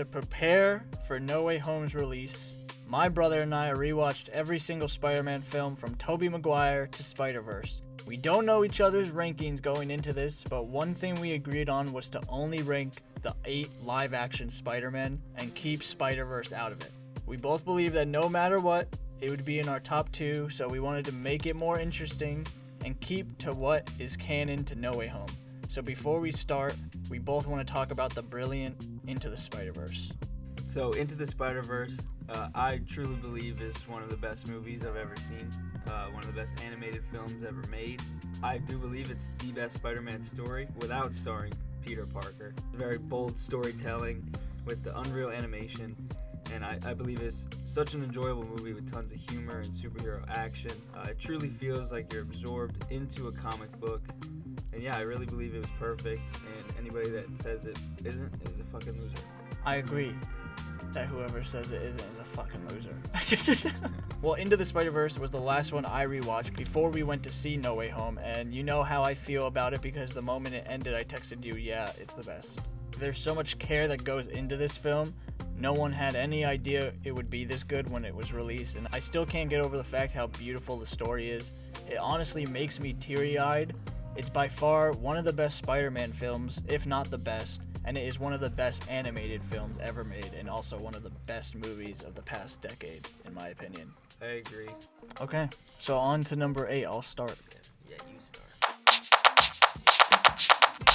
to prepare for No Way Home's release, my brother and I rewatched every single Spider-Man film from Toby Maguire to Spider-Verse. We don't know each other's rankings going into this, but one thing we agreed on was to only rank the 8 live-action Spider-Man and keep Spider-Verse out of it. We both believe that no matter what, it would be in our top 2, so we wanted to make it more interesting and keep to what is canon to No Way Home. So before we start, we both want to talk about the brilliant Into the Spider-Verse. So Into the Spider-Verse, I truly believe is one of the best movies I've ever seen, one of the best animated films ever made. I do believe it's the best Spider-Man story without starring Peter Parker. Very bold storytelling with the unreal animation, and I believe it's such an enjoyable movie with tons of humor and superhero action. It truly feels like you're absorbed into a comic book, and yeah, I really believe it was perfect, and anybody that says it isn't is a fucking loser. I agree that whoever says it isn't is a fucking loser. Well, Into the Spider-Verse was the last one I rewatched before we went to see No Way Home, and you know how I feel about it because the moment it ended, I texted you, yeah, it's the best. There's so much care that goes into this film. No one had any idea it would be this good when it was released, and I still can't get over the fact how beautiful the story is. It honestly makes me teary-eyed. It's by far one of the best Spider-Man films, if not the best, and it is one of the best animated films ever made, and also one of the best movies of the past decade, in my opinion. I agree. Okay, so on to number 8, I'll start. Yeah, you start.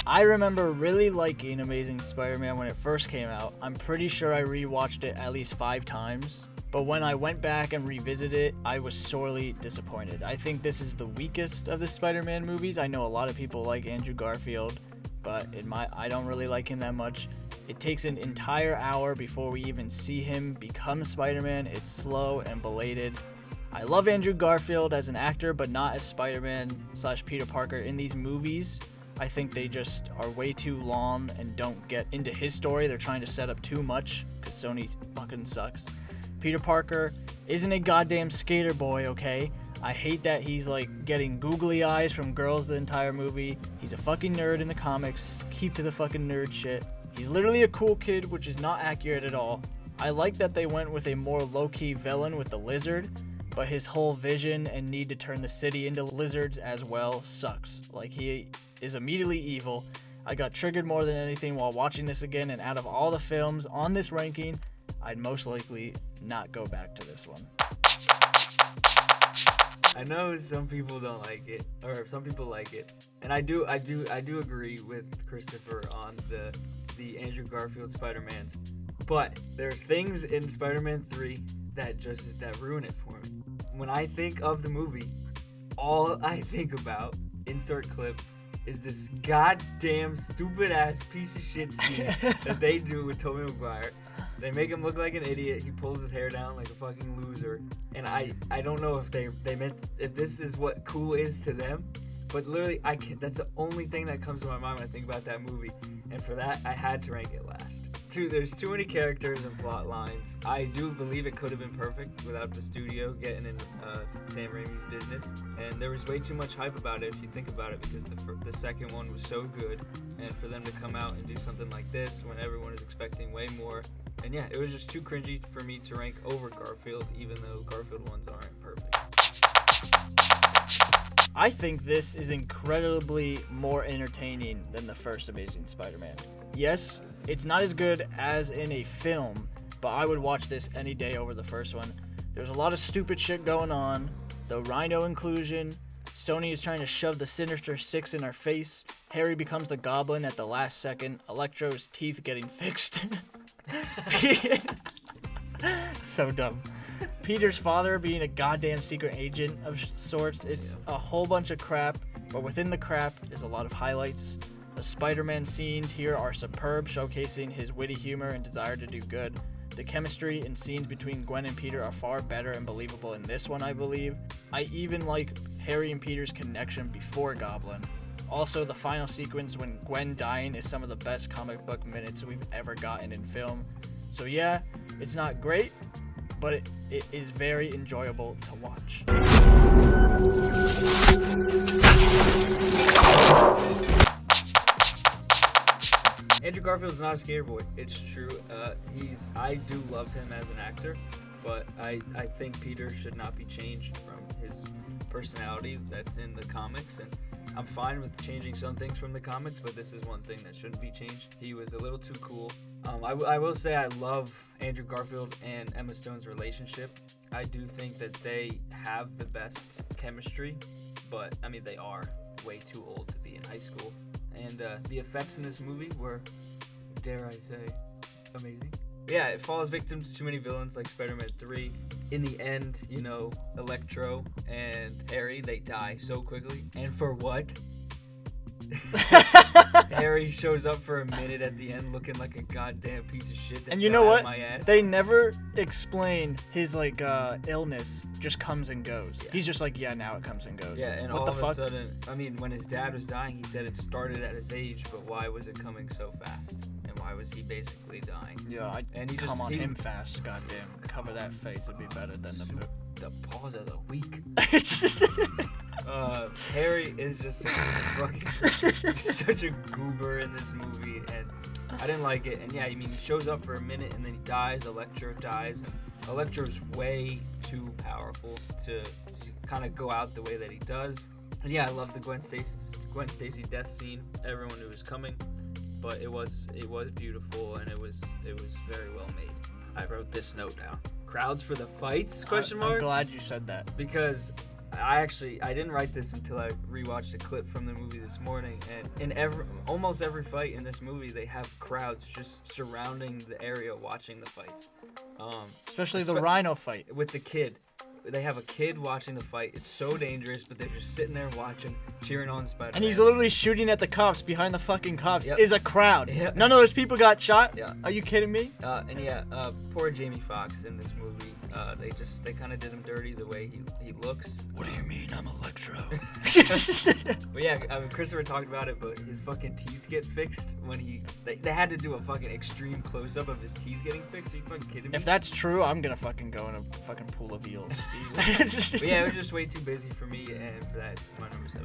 I remember really liking Amazing Spider-Man when it first came out. I'm pretty sure I rewatched it at least 5 times. But when I went back and revisited it, I was sorely disappointed. I think this is the weakest of the Spider-Man movies. I know a lot of people like Andrew Garfield, but I don't really like him that much. It takes an entire hour before we even see him become Spider-Man. It's slow and belated. I love Andrew Garfield as an actor, but not as Spider-Man / Peter Parker in these movies. I think they just are way too long and don't get into his story. They're trying to set up too much because Sony fucking sucks. Peter Parker isn't a goddamn skater boy, okay? I hate that he's like getting googly eyes from girls the entire movie. He's a fucking nerd in the comics. Keep to the fucking nerd shit. He's literally a cool kid, which is not accurate at all. I like that they went with a more low-key villain with the lizard, but his whole vision and need to turn the city into lizards as well sucks. Like, he is immediately evil. I got triggered more than anything while watching this again, and out of all the films on this ranking, I'd most likely not go back to this one. I know some people don't like it, or some people like it, and I do agree with Christopher on the Andrew Garfield Spider-Mans, but there's things in Spider-Man 3 that ruin it for me. When I think of the movie, all I think about, insert clip, is this goddamn stupid ass piece of shit scene that they do with Toby Maguire. They make him look like an idiot. He pulls his hair down like a fucking loser. And I don't know if they meant, if this is what cool is to them, but literally that's the only thing that comes to my mind when I think about that movie. And for that, I had to rank it last. There's too many characters and plot lines. I do believe it could have been perfect without the studio getting in Sam Raimi's business. And there was way too much hype about it if you think about it, because the second one was so good. And for them to come out and do something like this when everyone is expecting way more. And yeah, it was just too cringy for me to rank over Garfield, even though Garfield ones aren't perfect. I think this is incredibly more entertaining than the first Amazing Spider-Man. Yes, it's not as good as in a film, but I would watch this any day over the first one. There's a lot of stupid shit going on. The Rhino inclusion. Sony is trying to shove the Sinister Six in our face. Harry becomes the Goblin at the last second. Electro's teeth getting fixed. So dumb. Peter's father being a goddamn secret agent of sorts. It's a whole bunch of crap, but within the crap is a lot of highlights. The Spider-Man scenes here are superb, showcasing his witty humor and desire to do good. The chemistry and scenes between Gwen and Peter are far better and believable in this one, I believe. I even like Harry and Peter's connection before Goblin. Also, the final sequence when Gwen dying is some of the best comic book minutes we've ever gotten in film. So yeah, it's not great, but it is very enjoyable to watch. Andrew Garfield's not a skater boy. It's true. I do love him as an actor, but I think Peter should not be changed from his personality that's in the comics, and I'm fine with changing some things from the comics, but this is one thing that shouldn't be changed. He was a little too cool. I will say I love Andrew Garfield and Emma Stone's relationship. I do think that they have the best chemistry, but I mean they are way too old to be in high school. And the effects in this movie were, dare I say, amazing. Yeah, it falls victim to too many villains like Spider-Man 3. In the end, you know, Electro and Harry, they die so quickly. And for what? Harry shows up for a minute at the end looking like a goddamn piece of shit. And you know what? They never explain his like illness just comes and goes. Yeah. He's just like, yeah, now it comes and goes. Yeah, and what all the of fuck? a sudden, I mean, when his dad was dying, he said it started at his age, but why was it coming so fast? And why was he basically dying? Yeah, him fast, goddamn. Cover that face would be better than the pause of the week. Harry is just such a goober in this movie, and I didn't like it. And yeah, I mean, he shows up for a minute and then he dies. Electro dies. And Electro's way too powerful to kind of go out the way that he does. And yeah, I love the Gwen Stacy death scene. Everyone knew it was coming, but it was beautiful and it was very well made. I wrote this note down. Crowds for the fights? Question mark. I'm glad you said that because I didn't write this until I rewatched a clip from the movie this morning, and in almost every fight in this movie, they have crowds just surrounding the area watching the fights. Especially the Rhino fight with the kid. They have a kid watching the fight. It's so dangerous, but they're just sitting there watching, cheering on Spider-Man. And he's literally shooting at the cops. Behind the fucking cops Yep. is a crowd. Yep. None of those people got shot? Yeah. Are you kidding me? And yeah, poor Jamie Foxx in this movie. They kind of did him dirty the way he looks. What do you mean I'm Electro? But yeah, I mean, Christopher talked about it, but his fucking teeth get fixed when they had to do a fucking extreme close-up of his teeth getting fixed. Are you fucking kidding me? If that's true, I'm gonna fucking go in a fucking pool of eels. But yeah, it was just way too busy for me, and for that, it's my number 7.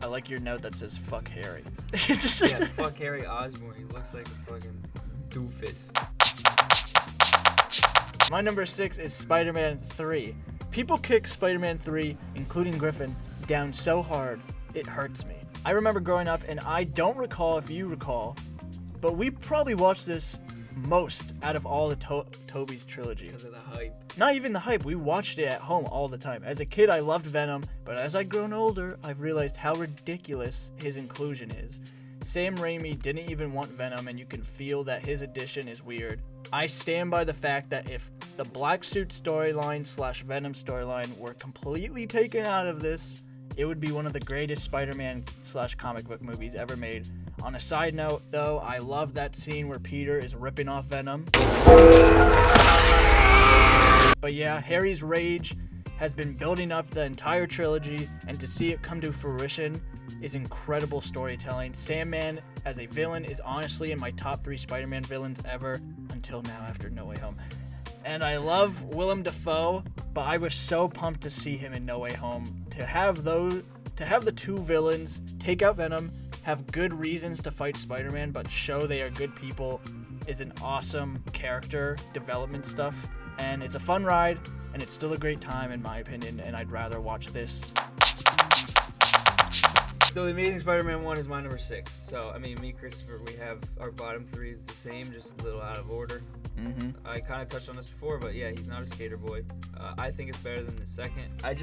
I like your note that says "fuck Harry." Yeah, fuck Harry Osborn. He looks like a fucking doofus. My number 6 is Spider-Man 3. People kick Spider-Man 3, including Griffin, down so hard, it hurts me. I remember growing up, and I don't recall if you recall, but we probably watched this most out of all the Toby's trilogy. Because of the hype. Not even the hype, we watched it at home all the time. As a kid, I loved Venom, but as I've grown older, I've realized how ridiculous his inclusion is. Sam Raimi didn't even want Venom, and you can feel that his addition is weird. I stand by the fact that if the Black Suit storyline / Venom storyline were completely taken out of this, it would be one of the greatest Spider-Man / comic book movies ever made. On a side note, though, I love that scene where Peter is ripping off Venom. But yeah, Harry's rage has been building up the entire trilogy, and to see it come to fruition is incredible storytelling. Sandman as a villain is honestly in my top 3 Spider-Man villains ever, until now after No Way Home. And I love Willem Dafoe, but I was so pumped to see him in No Way Home. To have the 2 villains take out Venom, have good reasons to fight Spider-Man, but show they are good people is an awesome character development stuff. And it's a fun ride, and it's still a great time in my opinion, and I'd rather watch this. So The Amazing Spider-Man 1 is my number 6. So, I mean, me, Christopher, we have our bottom 3 is the same, just a little out of order. Mm-hmm. I kind of touched on this before, but yeah, he's not a skater boy. I think it's better than the second. I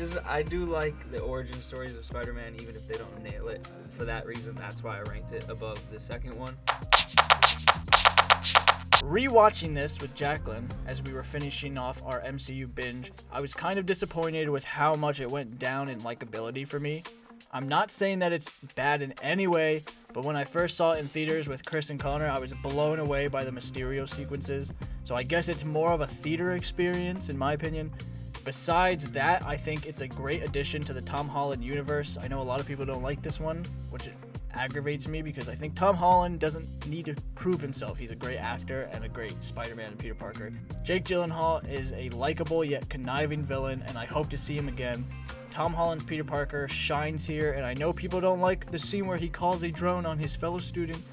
do like the origin stories of Spider-Man, even if they don't nail it. For that reason, that's why I ranked it above the second one. Rewatching this with Jacqueline as we were finishing off our MCU binge, I was kind of disappointed with how much it went down in likability for me. I'm not saying that it's bad in any way, but when I first saw it in theaters with Chris and Connor, I was blown away by the Mysterio sequences, so I guess it's more of a theater experience in my opinion. Besides that, I think it's a great addition to the Tom Holland universe. I know a lot of people don't like this one, which aggravates me because I think Tom Holland doesn't need to prove himself. He's a great actor and a great Spider-Man and Peter Parker. Jake Gyllenhaal is a likable yet conniving villain, and I hope to see him again. Tom Holland's Peter Parker shines here, and I know people don't like the scene where he calls a drone on his fellow student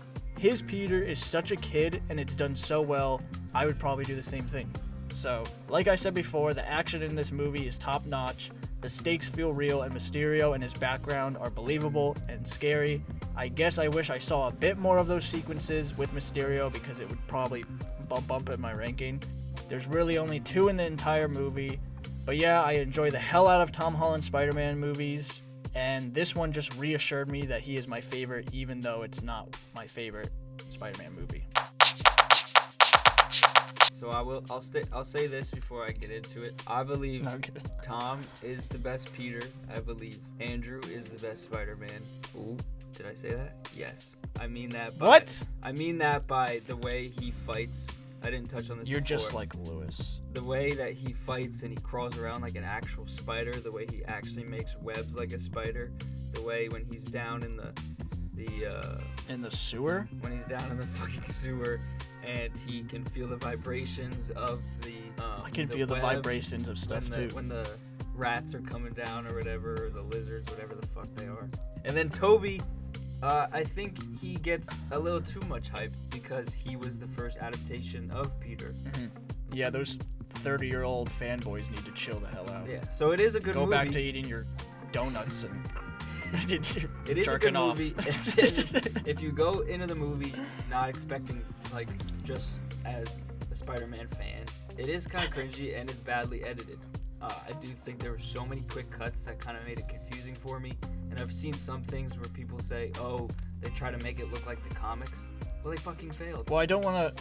his Peter is such a kid and it's done so well, I would probably do the same thing. So, like I said before, the action in this movie is top notch. The stakes feel real, and Mysterio and his background are believable and scary. I guess I wish I saw a bit more of those sequences with Mysterio because it would probably bump up in my ranking. There's really only 2 in the entire movie. But yeah, I enjoy the hell out of Tom Holland Spider-Man movies. And this one just reassured me that he is my favorite, even though it's not my favorite Spider-Man movie. So I'll say this before I get into it. I believe Tom is the best Peter. I believe Andrew is the best Spider-Man. Ooh, did I say that? Yes. I mean that by... What? I mean that by the way he fights. I didn't touch on this You're before. just like Lewis. The way that he fights and he crawls around like an actual spider. The way he actually makes webs like a spider. The way when he's down in the sewer? When he's down in the fucking sewer and he can feel the vibrations of the I can feel the vibrations of stuff too. When the rats are coming down or whatever, or the lizards, whatever the fuck they are. And then Toby, I think he gets a little too much hype because he was the first adaptation of Peter. Mm-hmm. Yeah, those 30-year-old fanboys need to chill the hell out. Yeah, so it is a good movie. Go back to eating your donuts and it is a good movie. If you go into the movie not expecting like just as a Spider-Man fan, it is kind of cringy and it's badly edited. I do think there were so many quick cuts that kind of made it confusing for me. And I've seen some things where people say, oh, they try to make it look like the comics. Well, they fucking failed. Well,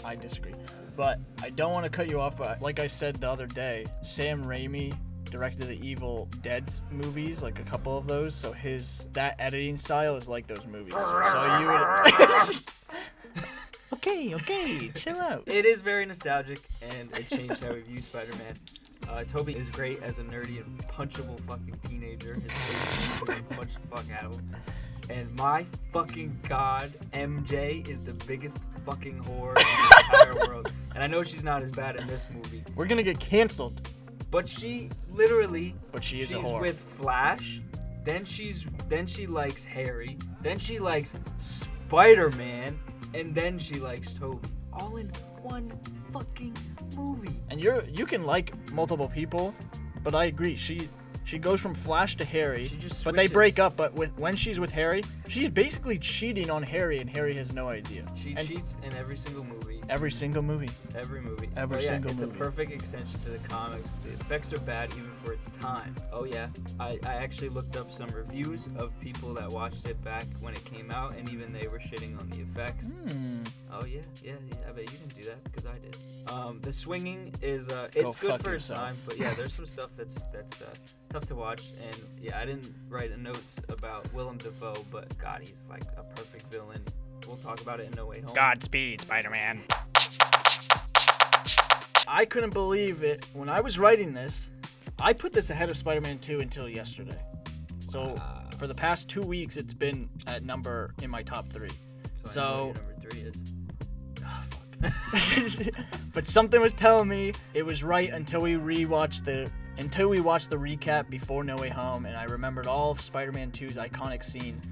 I disagree. But I don't want to cut you off, but like I said the other day, Sam Raimi directed the Evil Dead movies, like a couple of those, so that editing style is like those movies. So you would... Okay, chill out. It is very nostalgic, and it changed how we view Spider-Man. Toby is great as a nerdy and punchable fucking teenager. His face is like punch the fuck out of him. And my fucking god, MJ is the biggest fucking whore in the entire world. And I know she's not as bad in this movie. We're gonna get canceled. But she literally, she's a whore. With Flash, then she likes Harry, then she likes Spider-Man, and then she likes Toby. All in one fucking movie. And you can like multiple people, but I agree. She goes from Flash to Harry, but they break up. But when she's with Harry, she's basically cheating on Harry, and Harry has no idea. She cheats in every single movie. Every single movie. It's a perfect extension to the comics. The effects are bad even for its time. Oh yeah, I actually looked up some reviews of people that watched it back when it came out, and even they were shitting on the effects. Oh yeah, I bet you didn't do that because I did. The swinging is it's good for its time, but yeah, there's some stuff that's tough to watch. And yeah, I didn't write notes about Willem Dafoe, but God, he's like a perfect villain. We'll talk about it in No Way Home. Godspeed, Spider-Man. I couldn't believe it. When I was writing this, I put this ahead of Spider-Man 2 until yesterday. So for the past 2 weeks, it's been in my top 3. So I know what your number 3 is. Fuck. But something was telling me it was right until we watched the recap before No Way Home, and I remembered all of Spider-Man 2's iconic scenes.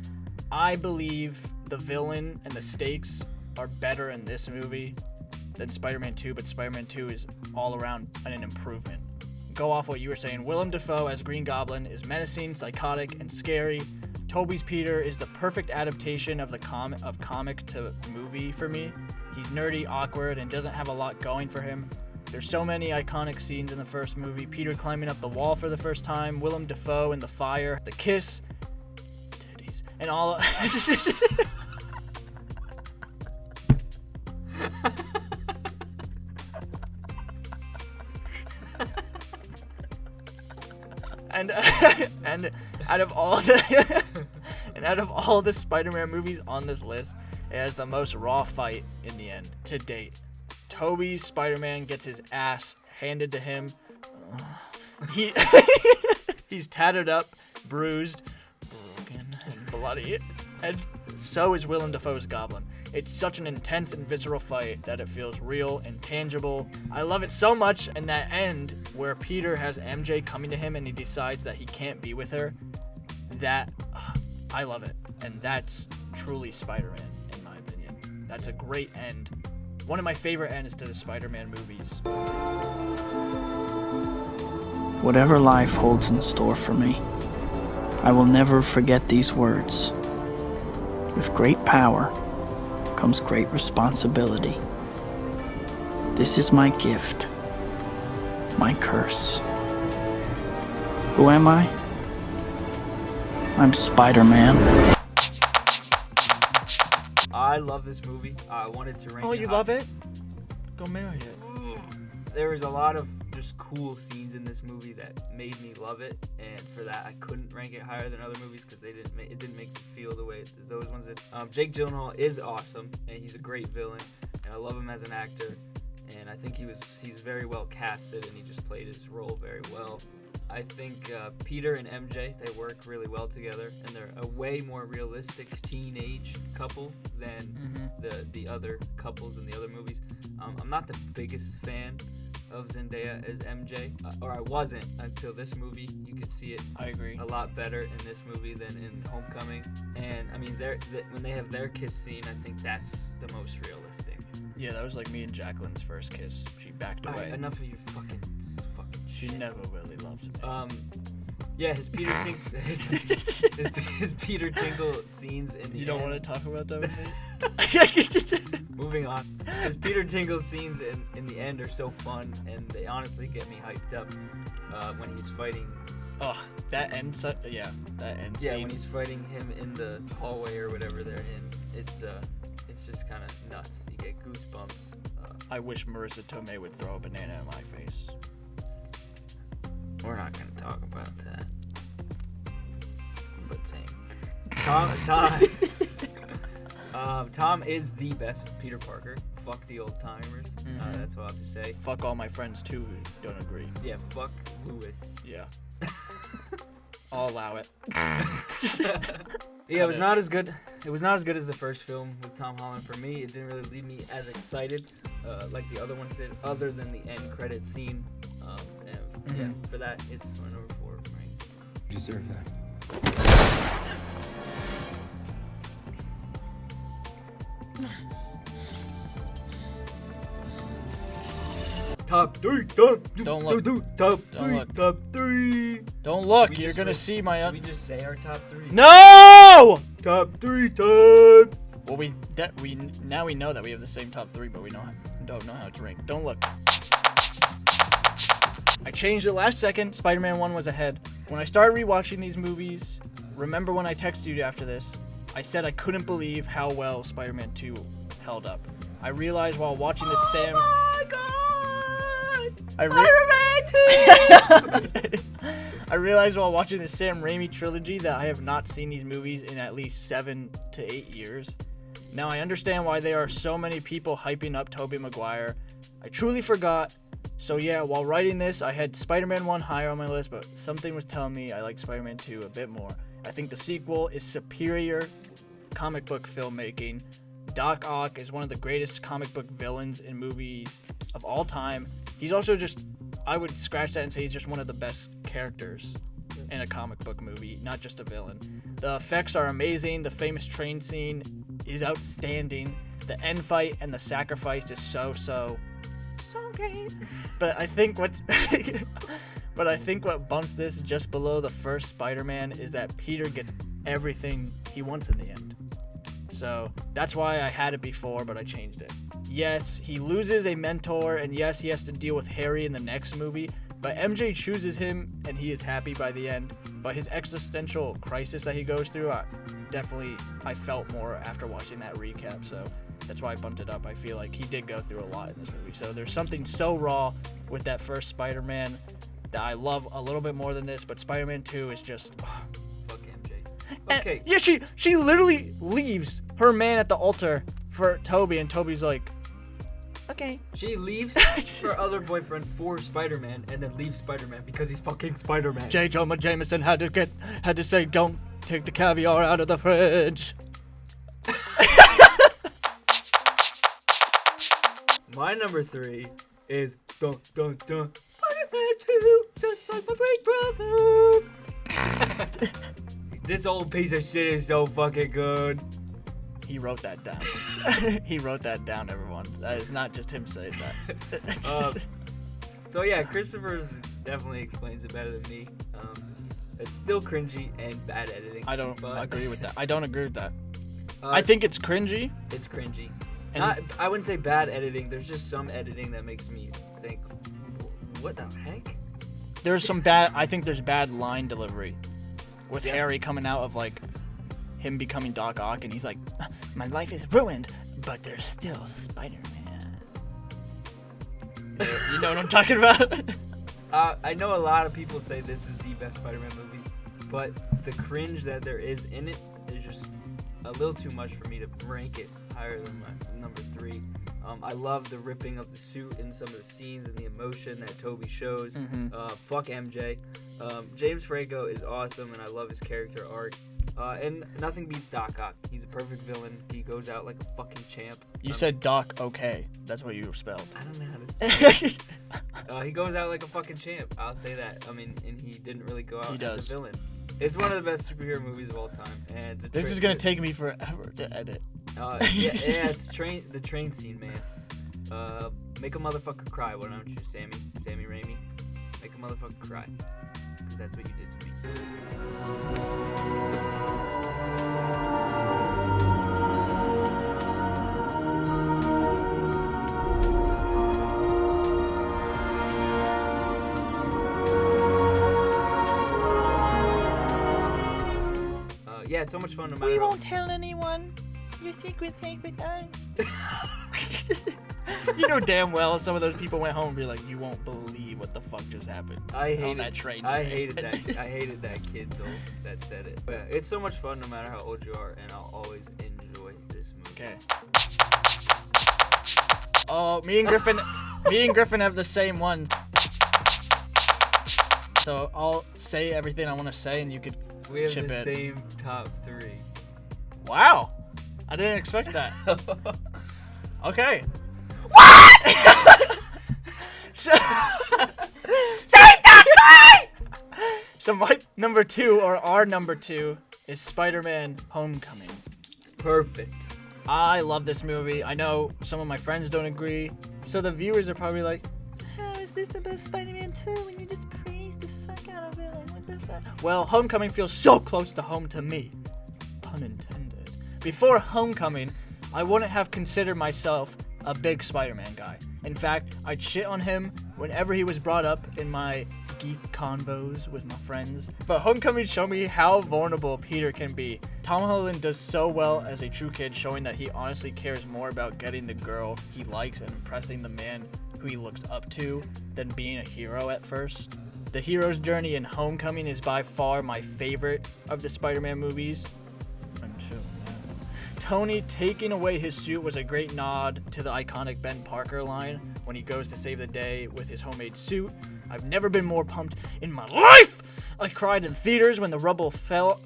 I believe the villain and the stakes are better in this movie than Spider-Man 2, but Spider-Man 2 is all around an improvement. Go off what you were saying. Willem Dafoe as Green Goblin is menacing, psychotic, and scary. Toby's Peter is the perfect adaptation of comic to movie for me. He's nerdy, awkward, and doesn't have a lot going for him. There's so many iconic scenes in the first movie. Peter climbing up the wall for the first time, Willem Dafoe in the fire, the kiss, titties, and all. and out of all the Spider-Man movies on this list, it has the most raw fight in the end to date. Toby's Spider-Man gets his ass handed to him. He's tattered up, bruised, broken, and bloody, and so is Willem Dafoe's Goblin. It's such an intense and visceral fight that it feels real and tangible. I love it so much, and that end where Peter has MJ coming to him and he decides that he can't be with her, I love it. And that's truly Spider-Man, in my opinion. That's a great end. One of my favorite ends to the Spider-Man movies. Whatever life holds in store for me, I will never forget these words. With great power comes great responsibility. This is my gift, my curse. Who am I? I'm Spider-Man. I love this movie. I wanted to rank it. Oh, you high. love it? Go marry it. There was a lot of just cool scenes in this movie that made me love it, and for that I couldn't rank it higher than other movies because it didn't make me feel the way those ones did. Jake Gyllenhaal is awesome, and he's a great villain, and I love him as an actor, and I think he's very well casted, and he just played his role very well. I think Peter and MJ, they work really well together, and they're a way more realistic teenage couple than the other couples in the other movies. I'm not the biggest fan of Zendaya as MJ, or I wasn't until this movie. You could see it I agree. a lot better in this movie than in Homecoming. And I mean, when they have their kiss scene, I think that's the most realistic. Yeah, that was like me and Jacqueline's first kiss. She backed away. Alright, enough of your fucking She shit. never really loved me. Yeah, his Peter his Peter Tinkle scenes in the You don't end. want to talk about that with me? Moving on. His Peter Tinkle scenes in the end are so fun, and they honestly get me hyped up when he's fighting. Oh, that end scene. Yeah, Scene. when he's fighting him in the hallway or whatever they're in. It's just kind of nuts. You get goosebumps. I wish Marissa Tomei would throw a banana in my face. We're not gonna talk about that. But same. Tom is the best Peter Parker. Fuck the old timers. That's what I have to say. Fuck all my friends too who don't agree. Yeah, fuck Lewis. Yeah. I'll allow it. Yeah, it was not as good. It was not as good as the first film with Tom Holland. For me, it didn't really leave me as excited like the other ones did, other than the end credit scene. And yeah, for that, it's my number 4. Right? You deserve that. Top 3. Don't look. Top Don't 3. look. Top 3. Don't look. We You're just gonna read- see my. Should we just say our top 3? No! Top 3 time. Well, we now we know that we have the same top 3, but we don't know how to rank. Don't look. I changed it last second. Spider-Man 1 was ahead. When I started rewatching these movies, remember when I texted you after this, I said I couldn't believe how well Spider-Man 2 held up. I realized while watching the Sam. Oh my God! I realized while watching the Sam Raimi trilogy that I have not seen these movies in at least 7 to 8 years. Now I understand why there are so many people hyping up Toby Maguire. I truly forgot. So yeah, while writing this, I had Spider-Man 1 higher on my list, but something was telling me I like Spider-Man 2 a bit more. I think the sequel is superior comic book filmmaking. Doc Ock is one of the greatest comic book villains in movies of all time. He's also just, I would scratch that and say he's just one of the best characters in a comic book movie, not just a villain. The effects are amazing. The famous train scene is outstanding. The end fight and the sacrifice is so great. But I think what bumps this just below the first Spider-Man is that Peter gets everything he wants in the end. So that's why I had it before, but I changed it. Yes, he loses a mentor, and yes, he has to deal with Harry in the next movie, but MJ chooses him, and he is happy by the end. But his existential crisis that he goes through, I felt more after watching that recap, so that's why I bumped it up. I feel like he did go through a lot in this movie, so there's something so raw with that first Spider-Man that I love a little bit more than this, but Spider-Man 2 is just... Fuck MJ. Okay. Yeah, she literally leaves her man at the altar for Toby, and Toby's like, okay. She leaves her other boyfriend for Spider-Man, and then leaves Spider-Man because he's fucking Spider-Man. J. Jonah Jameson had to say, don't take the caviar out of the fridge. My number 3 is Spider-Man 2, just like my big brother. This old piece of shit is so fucking good. He wrote that down. He wrote that down, everyone. That is not just him saying that. So yeah, Christopher's definitely explains it better than me. It's still cringy and bad editing. I don't agree with that. I don't agree with that. I think it's cringy. It's cringy. I wouldn't say bad editing. There's just some editing that makes me think, what the heck? There's some bad. I think there's bad line delivery, with Harry coming out of like him becoming Doc Ock, and he's like, "My life is ruined, but there's still Spider-Man." You know what I'm talking about? I know a lot of people say this is the best Spider-Man movie, but the cringe that there is in it is just a little too much for me to rank it higher than my number 3. I love the ripping of the suit in some of the scenes and the emotion that Toby shows. Fuck MJ. James Franco is awesome, and I love his character arc. And nothing beats Doc Ock. He's a perfect villain. He goes out like a fucking champ. You said Doc okay. That's what you spelled. I don't know how to spell it. He goes out like a fucking champ. I'll say that. I mean, and he didn't really go out as a villain. It's one of the best superhero movies of all time. And this is gonna take me forever to edit. It's the train scene, man. Make a motherfucker cry. Why don't you, Sammy Raimi? Make a motherfucker cry, because that's what you did to me. Yeah, it's so much fun no matter We what. won't tell anyone. Your secret's safe with us. You know damn well some of those people went home and be like, you won't believe what the fuck just happened. I hated that train. I hated that kid though that said it. But it's so much fun no matter how old you are, and I'll always enjoy this movie. Okay. Oh, me and Griffin have the same one. So I'll say everything I want to say, and you could We have chip the in. same top 3. Wow, I didn't expect that. Okay. So my number 2, or our number 2, is Spider-Man: Homecoming. It's perfect. I love this movie. I know some of my friends don't agree, so the viewers are probably like, how is this the best Spider-Man 2 when you just praise the fuck out of villain? What the fuck? Well, Homecoming feels so close to home to me. Pun intended. Before Homecoming, I wouldn't have considered myself a big Spider-Man guy. In fact, I'd shit on him whenever he was brought up in my geek convos with my friends. But Homecoming showed me how vulnerable Peter can be. Tom Holland does so well as a true kid, showing that he honestly cares more about getting the girl he likes and impressing the man who he looks up to than being a hero at first. The hero's journey in Homecoming is by far my favorite of the Spider-Man movies. Until now. Tony taking away his suit was a great nod to the iconic Ben Parker line when he goes to save the day with his homemade suit. I've never been more pumped in my life! I cried in theaters when the rubble fell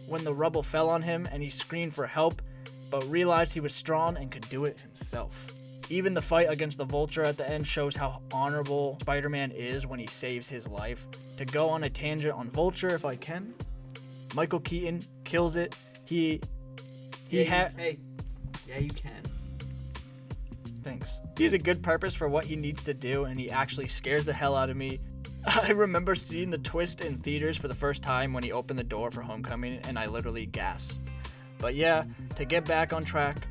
on him and he screamed for help, but realized he was strong and could do it himself. Even the fight against the Vulture at the end shows how honorable Spider-Man is when he saves his life. To go on a tangent on Vulture, if I can, Michael Keaton kills it. Hey, yeah, you can. Thanks. He has a good purpose for what he needs to do, and he actually scares the hell out of me. I remember seeing the twist in theaters for the first time when he opened the door for Homecoming, and I literally gasped. But yeah, to get back on track,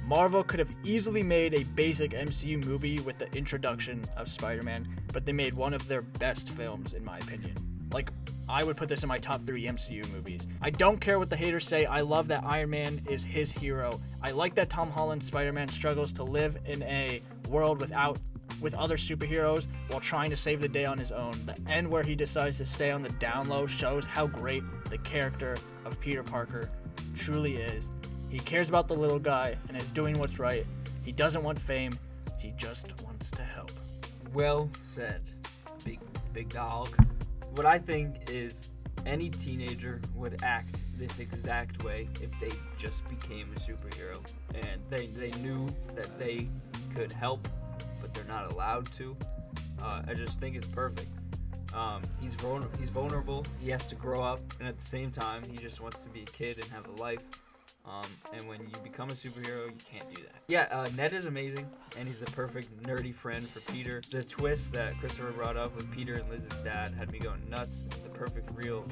Marvel could have easily made a basic MCU movie with the introduction of Spider-Man, but they made one of their best films, in my opinion. Like, I would put this in my top 3 MCU movies. I don't care what the haters say. I love that Iron Man is his hero. I like that Tom Holland's Spider-Man struggles to live in a world with other superheroes while trying to save the day on his own. The end where he decides to stay on the down low shows how great the character of Peter Parker truly is. He cares about the little guy and is doing what's right. He doesn't want fame. He just wants to help. Well said, big dog. What I think is any teenager would act this exact way if they just became a superhero and they knew that they could help, but they're not allowed to. I just think it's perfect. He's vulnerable. He has to grow up, and at the same time, he just wants to be a kid and have a life. And when you become a superhero, you can't do that. Yeah, Ned is amazing, and he's the perfect nerdy friend for Peter. The twist that Christopher brought up with Peter and Liz's dad had me going nuts. It's the perfect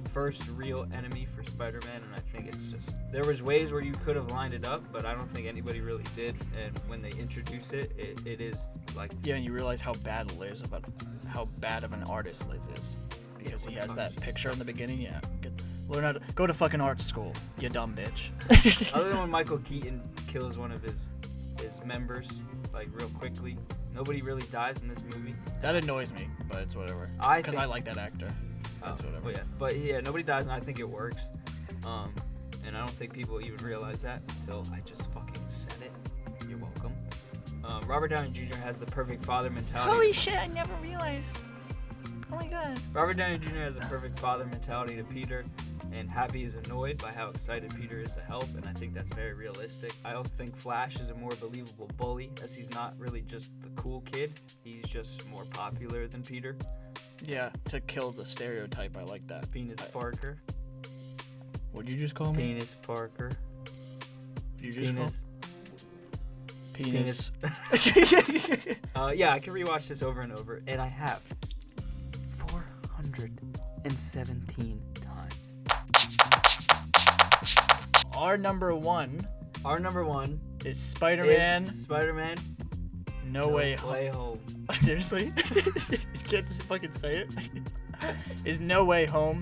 first real enemy for Spider-Man, and I think it's just... There was ways where you could have lined it up, but I don't think anybody really did. And when they introduce it, it is like... Yeah, and you realize how bad of an artist Liz is. Because he has that picture in the beginning. Yeah, learn how to go to fucking art school, you dumb bitch. Other than when Michael Keaton kills one of his members, like real quickly, nobody really dies in this movie. That annoys me, but it's whatever. Because I like that actor. That's whatever. Well, yeah, but yeah, nobody dies, and I think it works. And I don't think people even realize that until I just fucking said it. You're welcome. Robert Downey Jr. has the perfect father mentality. Holy shit! I never realized. Oh my god. Robert Downey Jr. has a perfect father mentality to Peter, and Happy is annoyed by how excited Peter is to help, and I think that's very realistic. I also think Flash is a more believable bully, as he's not really just the cool kid. He's just more popular than Peter. Yeah, to kill the stereotype, I like that. Penis Parker. What'd you just call me? Penis Parker. You just Penis. Penis. Yeah, I can rewatch this over and over, and I have 417 times. Our number one is Spider-Man. No Way Home. Seriously? You can't just fucking say it? Is No Way Home.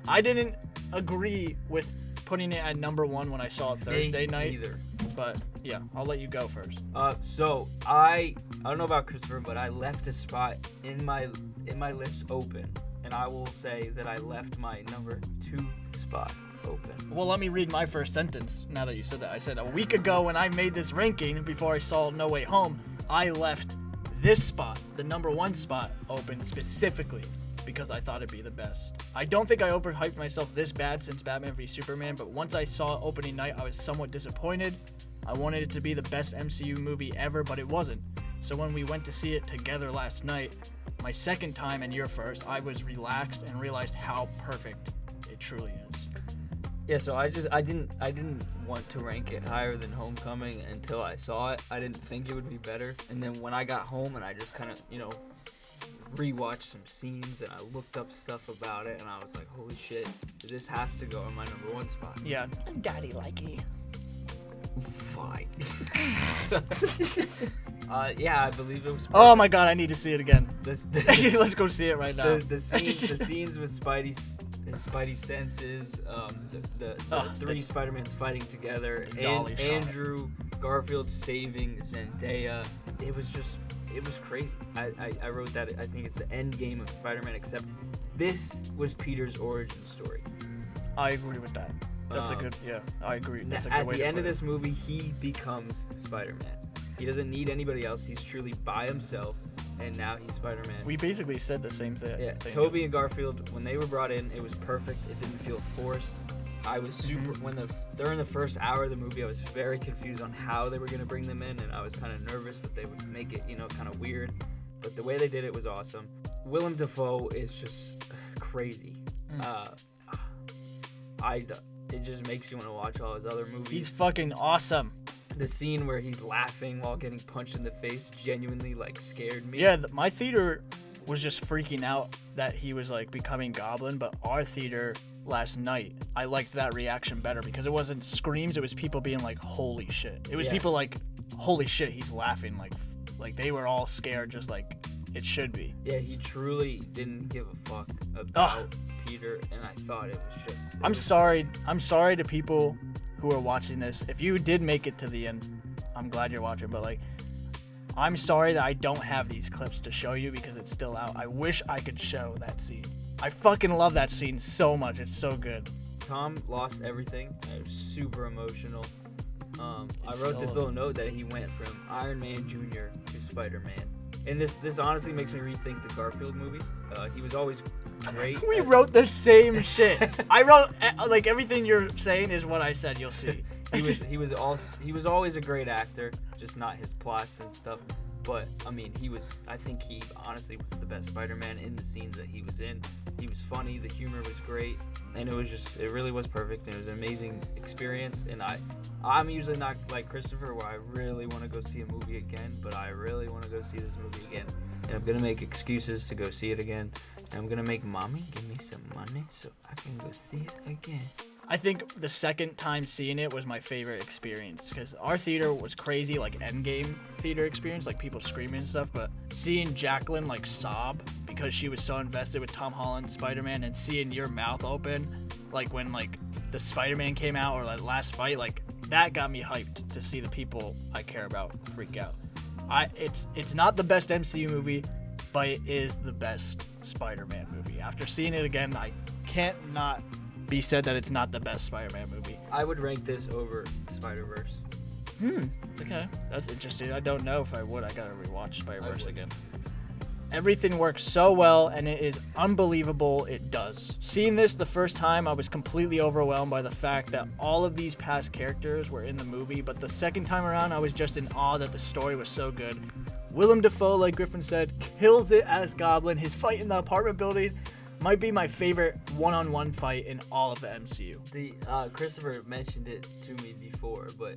I didn't agree with putting it at number one when I saw it Thursday night. Either. But yeah, I'll let you go first. So I don't know about Christopher, but I left a spot in my list open, and I will say that I left my number 2 spot open. Well, let me read my first sentence. Now that you said that, I said a week ago when I made this ranking before I saw No Way Home, I left this spot, the number 1 spot, open specifically because I thought it'd be the best. I don't think I overhyped myself this bad since Batman v Superman, but once I saw opening night, I was somewhat disappointed. I wanted it to be the best MCU movie ever, but it wasn't. So when we went to see it together last night, my second time and your first, I was relaxed and realized how perfect it truly is. Yeah, so I didn't want to rank it higher than Homecoming until I saw it. I didn't think it would be better. And then when I got home and I just kind of, rewatched some scenes and I looked up stuff about it and I was like, holy shit, this has to go in my number 1 spot. Yeah. Daddy likey. Fine. Yeah, I believe it was perfect. Oh my god, I need to see it again. Let's go see it right now. The scenes with his Spidey senses, the 3 Spider-Mans fighting together, and Andrew Garfield saving Zendaya. It was crazy. I wrote that. I think it's the end game of Spider-Man, except this was Peter's origin story. I agree with that. That's a good, yeah, I agree. That's a good At way the to end put of it. this movie, he becomes Spider-Man. He doesn't need anybody else. He's truly by himself, and now he's Spider-Man. We basically said the same thing. Yeah, Toby and Garfield, when they were brought in, it was perfect. It didn't feel forced. I was super during the first hour of the movie, I was very confused on how they were going to bring them in, and I was kind of nervous that they would make it, kind of weird. But the way they did it was awesome. Willem Dafoe is just crazy. It just makes you want to watch all his other movies. He's fucking awesome. The scene where he's laughing while getting punched in the face genuinely scared me. Yeah, my theater was just freaking out that he was becoming Goblin, but our theater last night, I liked that reaction better because it wasn't screams, it was people being holy shit. It was people holy shit, he's laughing, like they were all scared just like it should be. Yeah, he truly didn't give a fuck about Peter, and I thought it was just... I'm sorry to people who are watching this. If you did make it to the end, I'm glad you're watching, but I'm sorry that I don't have these clips to show you because it's still out. I wish I could show that scene. I fucking love that scene so much. It's so good. Tom lost everything. It was super emotional. I wrote this little note that he went from Iron Man Jr. to Spider-Man. And this honestly makes me rethink the Garfield movies. He was always great. We wrote the same shit. I wrote everything you're saying is what I said. You'll see. He was always a great actor, just not his plots and stuff. But I mean, I think he honestly was the best Spider-Man in the scenes that he was in. He was funny, the humor was great, and it really was perfect. And it was an amazing experience. And I'm usually not like Christopher, where I really want to go see a movie again, but I really want to go see this movie again. And I'm gonna make excuses to go see it again. And I'm gonna make mommy give me some money so I can go see it again. I think the second time seeing it was my favorite experience because our theater was crazy, like Endgame theater experience, like people screaming and stuff. But seeing Jacqueline like sob because she was so invested with Tom Holland Spider-Man, and seeing your mouth open, like when like the Spider-Man came out or that last fight, like that got me hyped to see the people I care about freak out. It's not the best MCU movie, but it is the best Spider-Man movie. After seeing it again, I can't not be said that it's not the best Spider-Man movie. I would rank this over Spider-Verse. Okay. That's interesting. I don't know if I would. I gotta rewatch Spider-Verse again. Everything works so well, and it is unbelievable it does. Seeing this the first time, I was completely overwhelmed by the fact that all of these past characters were in the movie, but the second time around, I was just in awe that the story was so good. Willem Dafoe, like Griffin said, kills it as Goblin. His fight in the apartment building might be my favorite one-on-one fight in all of the MCU. Christopher mentioned it to me before, but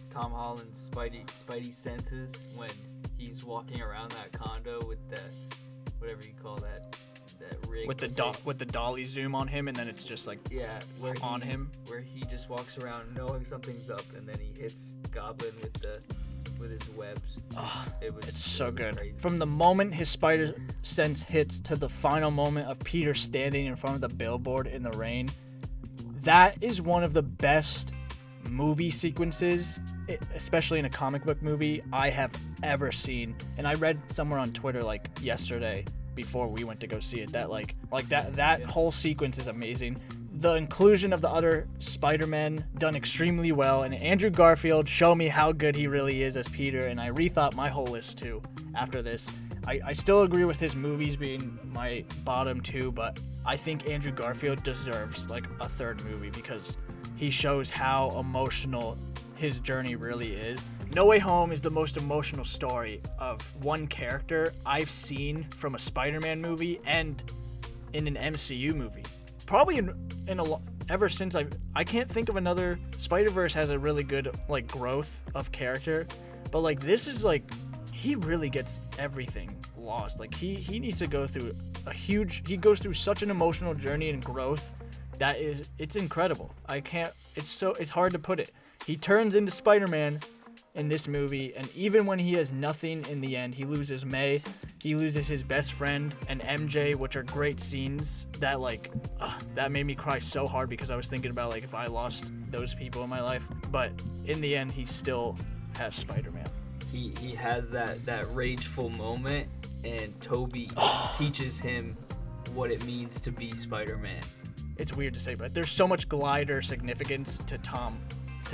Tom Holland's Spidey senses when he's walking around that condo with the whatever you call that rig with the dolly zoom on him, and then it's just like where he just walks around knowing something's up, and then he hits Goblin with his webs. It's so good. Crazy. From the moment his spider sense hits to the final moment of Peter standing in front of the billboard in the rain, that is one of the best movie sequences, especially in a comic book movie, I have ever seen. And I read somewhere on Twitter like yesterday before we went to go see it that that whole sequence is amazing. The inclusion of the other Spider-Men done extremely well, and Andrew Garfield show me how good he really is as Peter, and I rethought my whole list too after this. I still agree with his movies being my bottom two, but I think Andrew Garfield deserves like a third movie because he shows how emotional his journey really is. No Way Home is the most emotional story of one character I've seen from a Spider-Man movie and in an MCU movie. Probably ever since I can't think of another. Spider-Verse has a really good like growth of character, but like this is like he really gets everything lost. Like he needs to go through he goes through such an emotional journey and growth that it's incredible. It's hard to put it. He turns into Spider-Man in this movie, and even when he has nothing in the end, he loses May, he loses his best friend and MJ, which are great scenes that that made me cry so hard because I was thinking about like if I lost those people in my life. But in the end, he still has Spider-Man. He has that rageful moment, and Toby teaches him what it means to be Spider-Man. It's weird to say, but there's so much glider significance to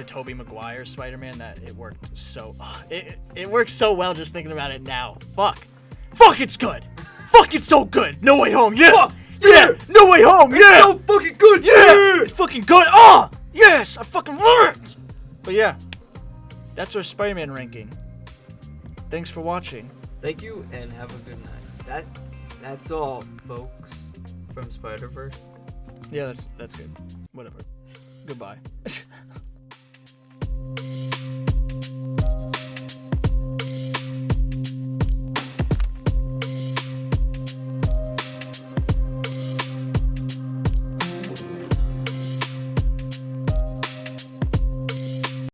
Toby Maguire's Spider-Man that it worked so it works so well just thinking about it now. Fuck, it's good. Fuck, it's so good. No Way Home, yeah. Fuck, yeah. No Way Home, yeah. It's so fucking good, yeah. It's fucking good. Yes, I fucking love it. But yeah, that's our Spider-Man ranking. Thanks for watching. Thank you, and have a good night. That's all, folks, from Spider-Verse. Yeah, that's good. Whatever. Goodbye.